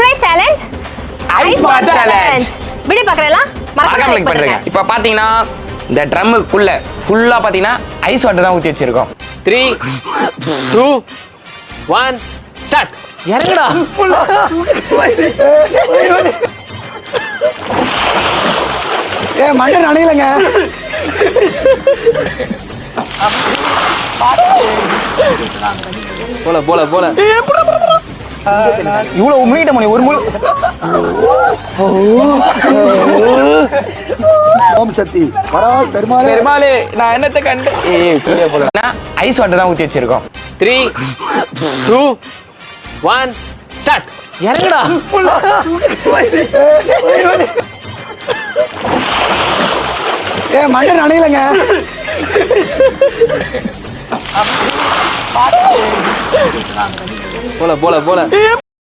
Today challenge Ice Bath Challenge. Video பார்க்கறலாம் மறக்காம like பண்ணுங்க. இப்போ பாத்தீங்கன்னா இந்த ட்ரம்முக்குள்ள ஃபுல்லா பாத்தீங்கன்னா ஐஸ் வாட்டர் தான் ஊத்தி வச்சிருக்கோம். 3 2 1 ஸ்டார்ட். இறங்குடா. மண்ணு நனையிலங்க. போல போல போல. இவ்வளவு மீட்ட மணி ஒரு முழு ஓம் சக்தி பரவாயில்ல பெருமாள் பெருமாளே நான் என்னத்தை கண்டு கீழே போல ஐஸ் வாட்டர் தான் ஊத்தி வச்சிருக்கோம். 3 2 1 ஸ்டார்ட். இறங்குடா. மண்ணு நனையிலங்க. போல போல போல.